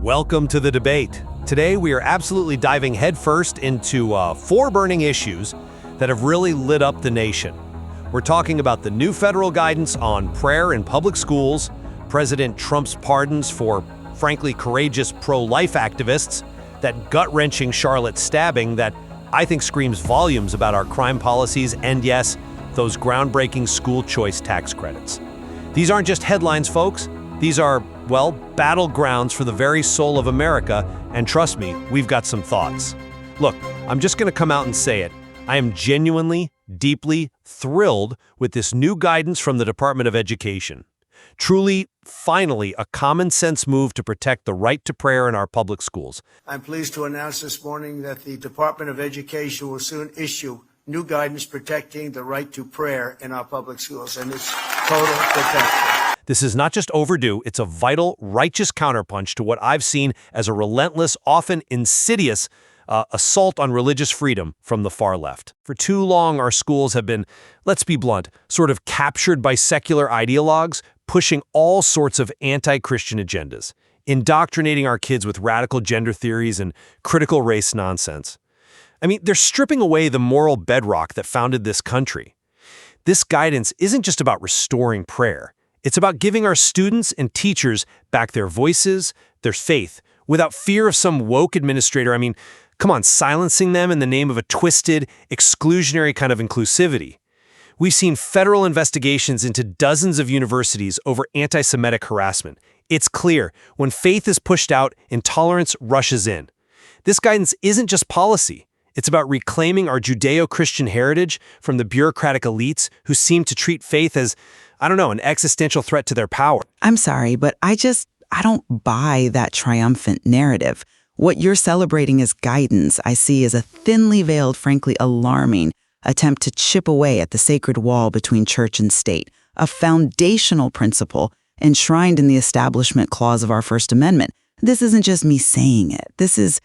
Welcome to the debate. Today we are absolutely diving headfirst into four burning issues that have really lit up the nation. We're talking about the new federal guidance on prayer in public schools, President Trump's pardons for, frankly, courageous pro-life activists, that gut-wrenching Charlotte stabbing that I think screams volumes about our crime policies, and yes, those groundbreaking school choice tax credits. These aren't just headlines, folks. These are, well, battlegrounds for the very soul of America, and trust me, we've got some thoughts. Look, I'm just going to come out and say it. I am genuinely, deeply thrilled with this new guidance from the Department of Education. Truly, finally, a common-sense move to protect the right to prayer in our public schools. I'm pleased to announce this morning that the Department of Education will soon issue new guidance protecting the right to prayer in our public schools, and it's total protection. This is not just overdue, it's a vital, righteous counterpunch to what I've seen as a relentless, often insidious assault on religious freedom from the far left. For too long, our schools have been, let's be blunt, sort of captured by secular ideologues, pushing all sorts of anti-Christian agendas, indoctrinating our kids with radical gender theories and critical race nonsense. I mean, they're stripping away the moral bedrock that founded this country. This guidance isn't just about restoring prayer. It's about giving our students and teachers back their voices, their faith, without fear of some woke administrator. I mean, come on, silencing them in the name of a twisted, exclusionary kind of inclusivity. We've seen federal investigations into dozens of universities over anti-Semitic harassment. It's clear, when faith is pushed out, intolerance rushes in. This guidance isn't just policy. It's about reclaiming our Judeo-Christian heritage from the bureaucratic elites who seem to treat faith as, an existential threat to their power. I'm sorry, but I don't buy that triumphant narrative. What you're celebrating as guidance, I see as a thinly veiled, frankly alarming attempt to chip away at the sacred wall between church and state, a foundational principle enshrined in the Establishment Clause of our First Amendment. This isn't just me saying it. This is,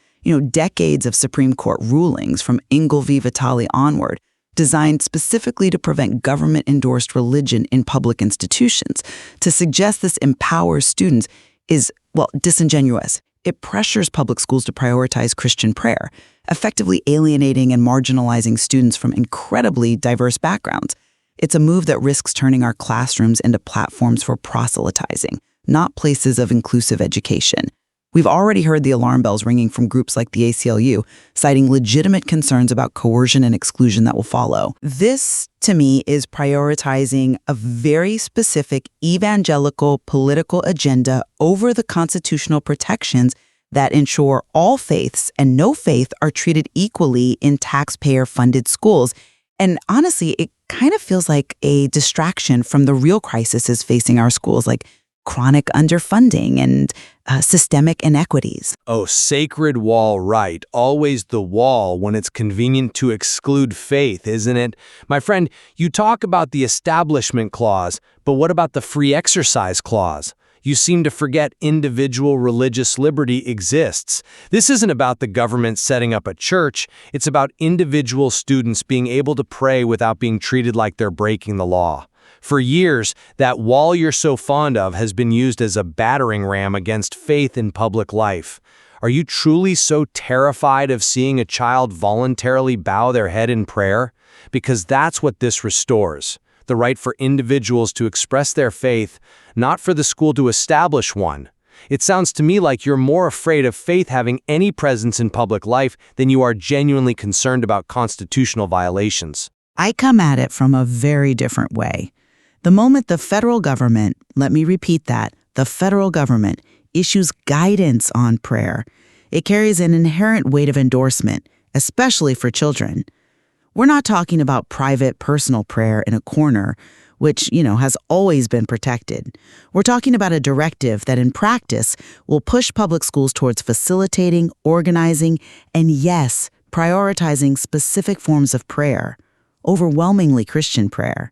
decades of Supreme Court rulings from Ingle v. Vitale onward, designed specifically to prevent government-endorsed religion in public institutions. To suggest this empowers students is, disingenuous. It pressures public schools to prioritize Christian prayer, effectively alienating and marginalizing students from incredibly diverse backgrounds. It's a move that risks turning our classrooms into platforms for proselytizing, not places of inclusive education. We've already heard the alarm bells ringing from groups like the ACLU, citing legitimate concerns about coercion and exclusion that will follow. This, to me, is prioritizing a very specific evangelical political agenda over the constitutional protections that ensure all faiths and no faith are treated equally in taxpayer-funded schools. And honestly, it kind of feels like a distraction from the real crises facing our schools, like chronic underfunding and systemic inequities. Oh, sacred wall, right. Always the wall when it's convenient to exclude faith, isn't it? My friend, you talk about the Establishment Clause, but what about the Free Exercise Clause? You seem to forget individual religious liberty exists. This isn't about the government setting up a church. It's about individual students being able to pray without being treated like they're breaking the law. For years, that wall you're so fond of has been used as a battering ram against faith in public life. Are you truly so terrified of seeing a child voluntarily bow their head in prayer? Because that's what this restores. The right for individuals to express their faith, not for the school to establish one. It sounds to me like you're more afraid of faith having any presence in public life than you are genuinely concerned about constitutional violations. I come at it from a very different way. The moment the federal government, let me repeat that, the federal government issues guidance on prayer, it carries an inherent weight of endorsement, especially for children. We're not talking about private, personal prayer in a corner, which, has always been protected. We're talking about a directive that in practice will push public schools towards facilitating, organizing, and yes, prioritizing specific forms of prayer, overwhelmingly Christian prayer.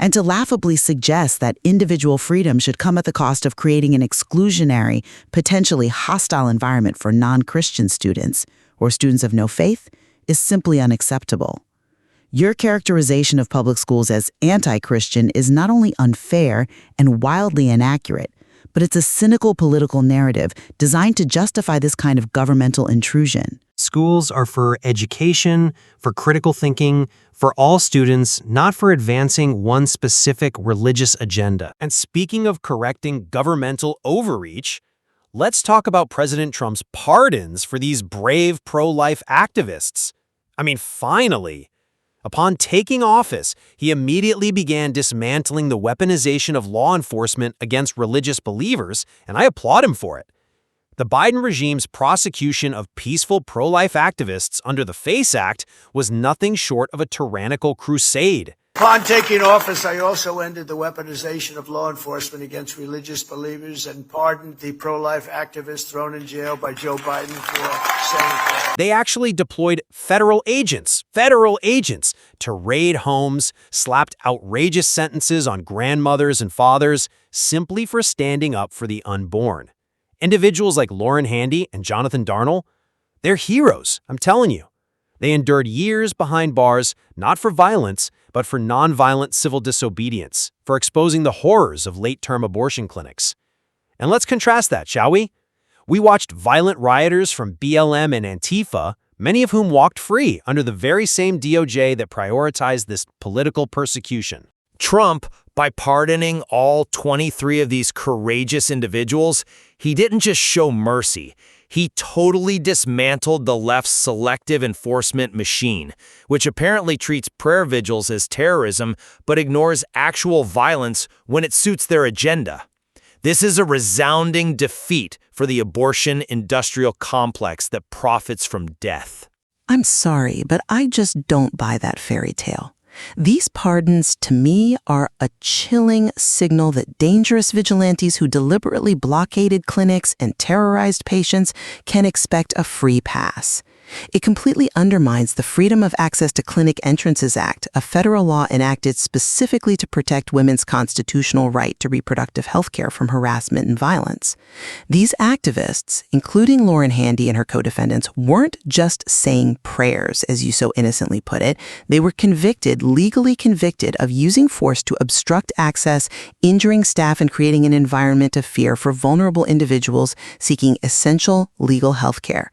And to laughably suggest that individual freedom should come at the cost of creating an exclusionary, potentially hostile environment for non-Christian students or students of no faith is simply unacceptable. Your characterization of public schools as anti-Christian is not only unfair and wildly inaccurate, but it's a cynical political narrative designed to justify this kind of governmental intrusion. Schools are for education, for critical thinking, for all students, not for advancing one specific religious agenda. And speaking of correcting governmental overreach, let's talk about President Trump's pardons for these brave pro-life activists. I mean, finally. Upon taking office, he immediately began dismantling the weaponization of law enforcement against religious believers, and I applaud him for it. The Biden regime's prosecution of peaceful pro-life activists under the FACE Act was nothing short of a tyrannical crusade. Upon taking office, I also ended the weaponization of law enforcement against religious believers and pardoned the pro-life activists thrown in jail by Joe Biden for saying. They actually deployed federal agents to raid homes, slapped outrageous sentences on grandmothers and fathers simply for standing up for the unborn. Individuals like Lauren Handy and Jonathan Darnell, they're heroes, I'm telling you. They endured years behind bars, not for violence, but for nonviolent civil disobedience, for exposing the horrors of late-term abortion clinics. And let's contrast that, shall we? We watched violent rioters from BLM and Antifa, many of whom walked free under the very same DOJ that prioritized this political persecution. Trump, by pardoning all 23 of these courageous individuals, he didn't just show mercy. He totally dismantled the left's selective enforcement machine, which apparently treats prayer vigils as terrorism but ignores actual violence when it suits their agenda. This is a resounding defeat for the abortion industrial complex that profits from death. I'm sorry, but I just don't buy that fairy tale. These pardons, to me, are a chilling signal that dangerous vigilantes who deliberately blockaded clinics and terrorized patients can expect a free pass. It completely undermines the Freedom of Access to Clinic Entrances Act, a federal law enacted specifically to protect women's constitutional right to reproductive health care from harassment and violence. These activists, including Lauren Handy and her co-defendants, weren't just saying prayers, as you so innocently put it. They were legally convicted of using force to obstruct access, injuring staff, and creating an environment of fear for vulnerable individuals seeking essential legal health care.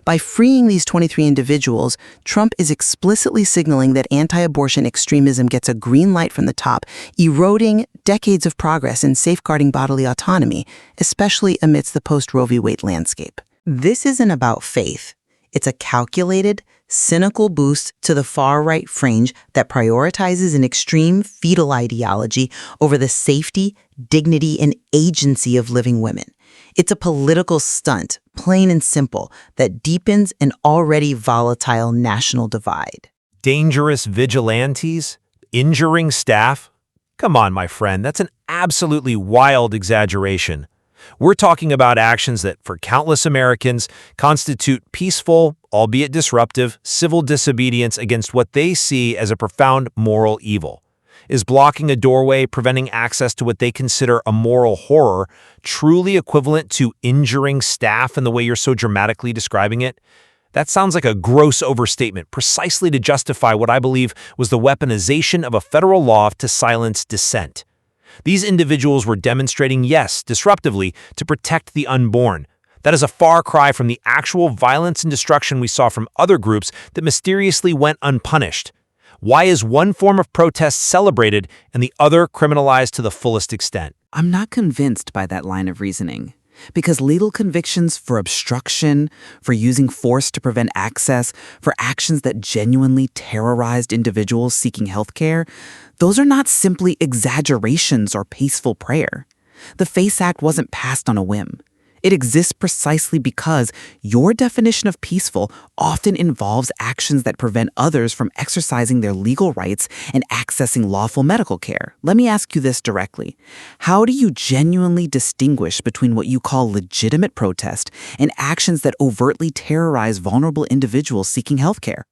By freeing these 23 individuals, Trump is explicitly signaling that anti-abortion extremism gets a green light from the top, eroding decades of progress in safeguarding bodily autonomy, especially amidst the post-Roe v. Wade landscape. This isn't about faith. It's a calculated, cynical boost to the far-right fringe that prioritizes an extreme fetal ideology over the safety, dignity, and agency of living women. It's a political stunt, plain and simple, that deepens an already volatile national divide. Dangerous vigilantes? Injuring staff? Come on, my friend, that's an absolutely wild exaggeration. We're talking about actions that, for countless Americans, constitute peaceful, albeit disruptive, civil disobedience against what they see as a profound moral evil. Is blocking a doorway, preventing access to what they consider a moral horror, truly equivalent to injuring staff in the way you're so dramatically describing it? That sounds like a gross overstatement, precisely to justify what I believe was the weaponization of a federal law to silence dissent. These individuals were demonstrating, yes, disruptively, to protect the unborn. That is a far cry from the actual violence and destruction we saw from other groups that mysteriously went unpunished. Why is one form of protest celebrated and the other criminalized to the fullest extent? I'm not convinced by that line of reasoning. Because legal convictions for obstruction, for using force to prevent access, for actions that genuinely terrorized individuals seeking health care, those are not simply exaggerations or peaceful prayer. The FACE Act wasn't passed on a whim. It exists precisely because your definition of peaceful often involves actions that prevent others from exercising their legal rights and accessing lawful medical care. Let me ask you this directly. How do you genuinely distinguish between what you call legitimate protest and actions that overtly terrorize vulnerable individuals seeking health care?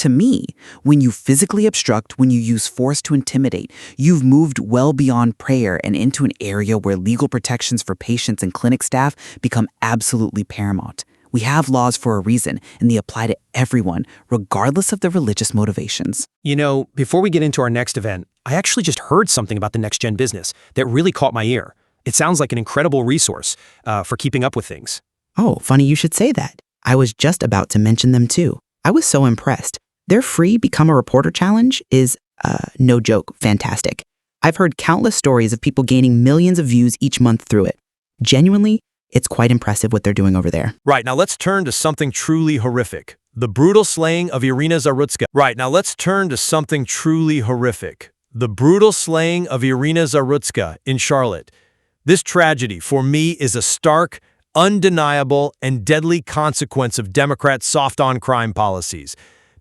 To me, when you physically obstruct, when you use force to intimidate, you've moved well beyond prayer and into an area where legal protections for patients and clinic staff become absolutely paramount. We have laws for a reason, and they apply to everyone, regardless of their religious motivations. You know, before we get into our next event, I actually just heard something about the next-gen business that really caught my ear. It sounds like an incredible resource for keeping up with things. Oh, funny you should say that. I was just about to mention them too. I was so impressed. Their free Become a Reporter challenge is, no joke, fantastic. I've heard countless stories of people gaining millions of views each month through it. Genuinely, it's quite impressive what they're doing over there. Right, now let's turn to something truly horrific. The brutal slaying of Irina Zarutska. Right, now let's turn to something truly horrific. The brutal slaying of Irina Zarutska in Charlotte. This tragedy, for me, is a stark, undeniable, and deadly consequence of Democrats' soft-on-crime policies.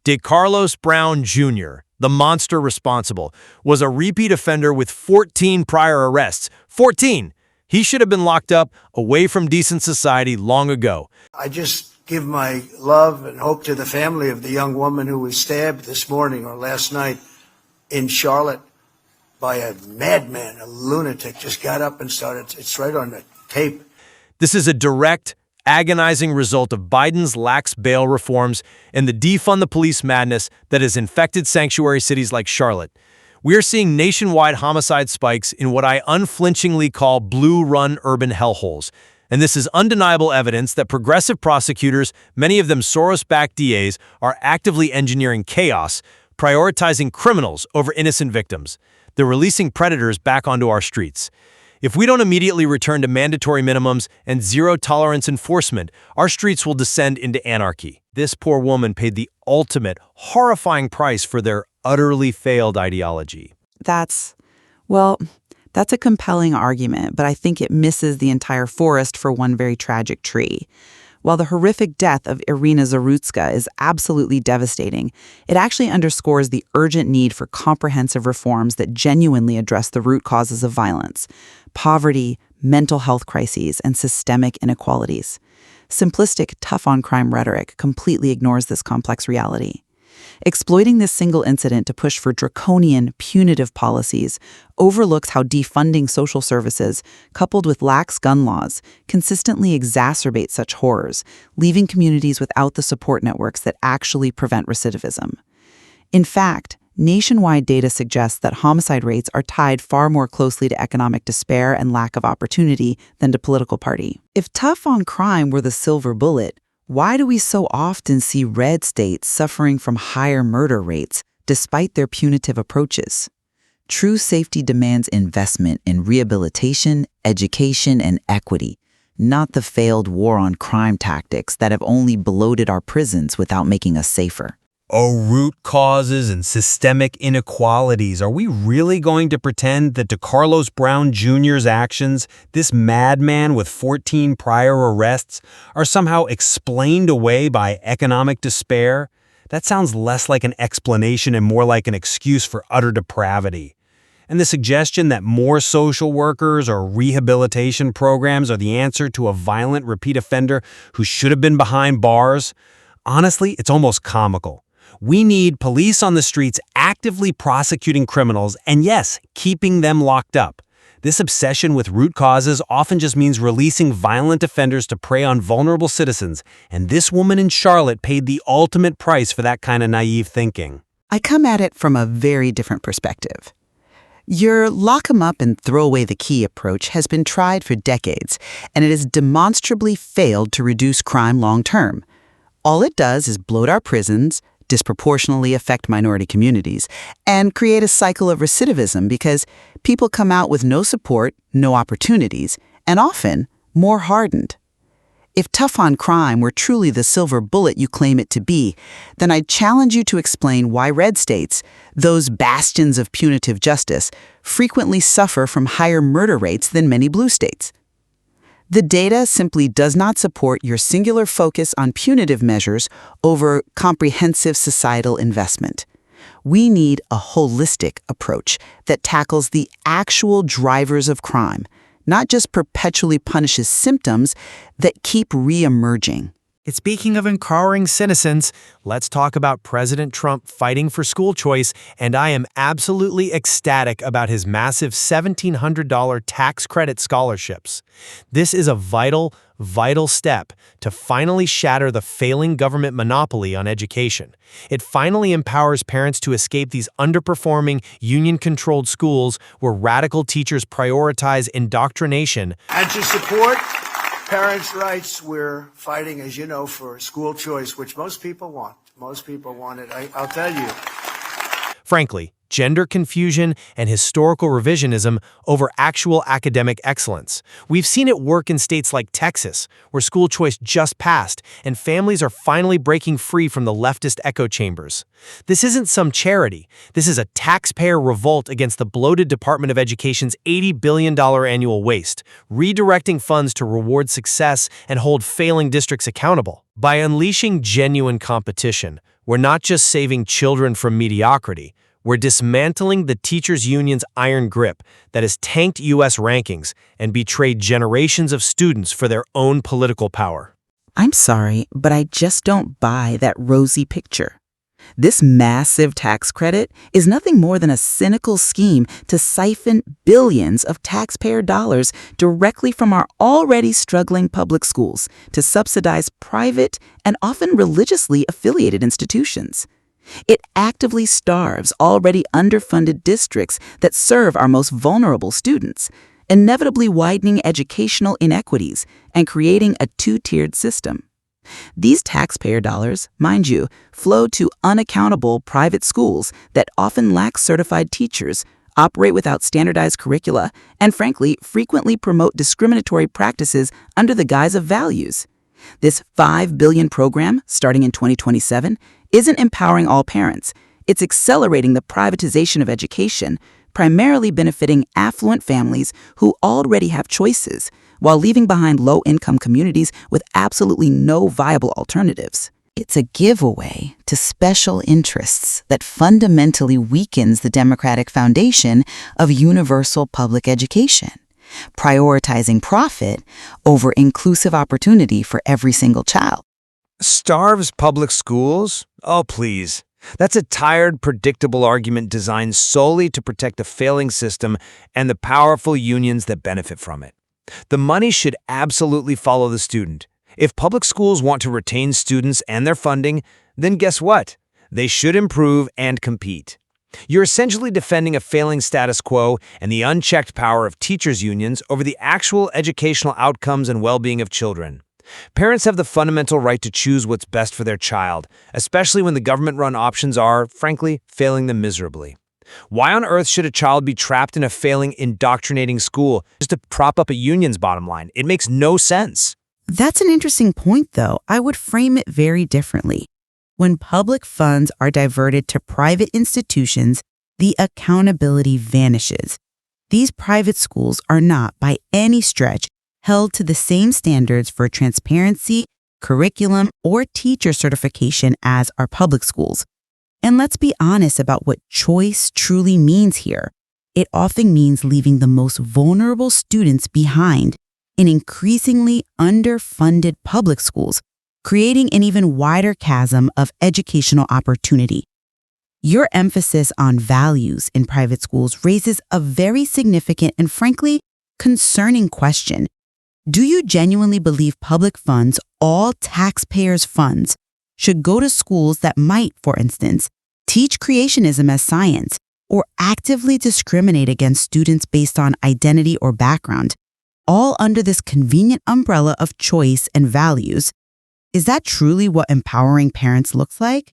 DeCarlos Brown Jr., the monster responsible, was a repeat offender with 14 prior arrests. 14! He should have been locked up, away from decent society long ago. I just give my love and hope to the family of the young woman who was stabbed this morning or last night in Charlotte by a madman, a lunatic, just got up and started. It's right on the tape. This is a direct, agonizing result of Biden's lax bail reforms and the defund the police madness that has infected sanctuary cities like Charlotte. We are seeing nationwide homicide spikes in what I unflinchingly call blue-run urban hellholes. And this is undeniable evidence that progressive prosecutors, many of them Soros-backed DAs, are actively engineering chaos, prioritizing criminals over innocent victims. They're releasing predators back onto our streets. If we don't immediately return to mandatory minimums and zero-tolerance enforcement, our streets will descend into anarchy. This poor woman paid the ultimate, horrifying price for their utterly failed ideology. That's a compelling argument, but I think it misses the entire forest for one very tragic tree. While the horrific death of Irina Zarutska is absolutely devastating, it actually underscores the urgent need for comprehensive reforms that genuinely address the root causes of violence: poverty, mental health crises, and systemic inequalities. Simplistic, tough-on-crime rhetoric completely ignores this complex reality. Exploiting this single incident to push for draconian, punitive policies overlooks how defunding social services, coupled with lax gun laws, consistently exacerbate such horrors, leaving communities without the support networks that actually prevent recidivism. In fact, nationwide data suggests that homicide rates are tied far more closely to economic despair and lack of opportunity than to political party. If tough on crime were the silver bullet, why do we so often see red states suffering from higher murder rates despite their punitive approaches? True safety demands investment in rehabilitation, education, and equity, not the failed war on crime tactics that have only bloated our prisons without making us safer. Oh, root causes and systemic inequalities. Are we really going to pretend that DeCarlos Brown Jr.'s actions, this madman with 14 prior arrests, are somehow explained away by economic despair? That sounds less like an explanation and more like an excuse for utter depravity. And the suggestion that more social workers or rehabilitation programs are the answer to a violent repeat offender who should have been behind bars, honestly, it's almost comical. We need police on the streets actively prosecuting criminals and, yes, keeping them locked up. This obsession with root causes often just means releasing violent offenders to prey on vulnerable citizens, and this woman in Charlotte paid the ultimate price for that kind of naive thinking. I come at it from a very different perspective. Your lock 'em up and throw away the key approach has been tried for decades, and it has demonstrably failed to reduce crime long term. All it does is bloat our prisons, disproportionately affect minority communities, and create a cycle of recidivism because people come out with no support, no opportunities, and often more hardened. If tough on crime were truly the silver bullet you claim it to be, then I'd challenge you to explain why red states, those bastions of punitive justice, frequently suffer from higher murder rates than many blue states. The data simply does not support your singular focus on punitive measures over comprehensive societal investment. We need a holistic approach that tackles the actual drivers of crime, not just perpetually punishes symptoms that keep re-emerging. And speaking of empowering citizens, let's talk about President Trump fighting for school choice, and I am absolutely ecstatic about his massive $1,700 tax credit scholarships. This is a vital, vital step to finally shatter the failing government monopoly on education. It finally empowers parents to escape these underperforming, union-controlled schools where radical teachers prioritize indoctrination. And to support parents' rights, we're fighting, as you know, for school choice, which most people want. Most people want it. I'll tell you. Frankly, gender confusion and historical revisionism over actual academic excellence. We've seen it work in states like Texas, where school choice just passed, and families are finally breaking free from the leftist echo chambers. This isn't some charity. This is a taxpayer revolt against the bloated Department of Education's $80 billion annual waste, redirecting funds to reward success and hold failing districts accountable. By unleashing genuine competition, we're not just saving children from mediocrity, we're dismantling the teachers' union's iron grip that has tanked U.S. rankings and betrayed generations of students for their own political power. I'm sorry, but I just don't buy that rosy picture. This massive tax credit is nothing more than a cynical scheme to siphon billions of taxpayer dollars directly from our already struggling public schools to subsidize private and often religiously affiliated institutions. It actively starves already underfunded districts that serve our most vulnerable students, inevitably widening educational inequities and creating a two-tiered system. These taxpayer dollars, mind you, flow to unaccountable private schools that often lack certified teachers, operate without standardized curricula, and frankly, frequently promote discriminatory practices under the guise of values. This $5 billion program, starting in 2027, isn't empowering all parents. It's accelerating the privatization of education, primarily benefiting affluent families who already have choices, while leaving behind low-income communities with absolutely no viable alternatives. It's a giveaway to special interests that fundamentally weakens the democratic foundation of universal public education, prioritizing profit over inclusive opportunity for every single child. Starves public schools? Oh, please. That's a tired, predictable argument designed solely to protect a failing system and the powerful unions that benefit from it. The money should absolutely follow the student. If public schools want to retain students and their funding, then guess what? They should improve and compete. You're essentially defending a failing status quo and the unchecked power of teachers' unions over the actual educational outcomes and well-being of children. Parents have the fundamental right to choose what's best for their child, especially when the government-run options are, frankly, failing them miserably. Why on earth should a child be trapped in a failing, indoctrinating school just to prop up a union's bottom line? It makes no sense. That's an interesting point, though. I would frame it very differently. When public funds are diverted to private institutions, the accountability vanishes. These private schools are not, by any stretch, held to the same standards for transparency, curriculum, or teacher certification as our public schools. And let's be honest about what choice truly means here. It often means leaving the most vulnerable students behind in increasingly underfunded public schools, creating an even wider chasm of educational opportunity. Your emphasis on values in private schools raises a very significant and frankly concerning question. Do you genuinely believe public funds, all taxpayers' funds, should go to schools that might, for instance, teach creationism as science or actively discriminate against students based on identity or background, all under this convenient umbrella of choice and values? Is that truly what empowering parents looks like?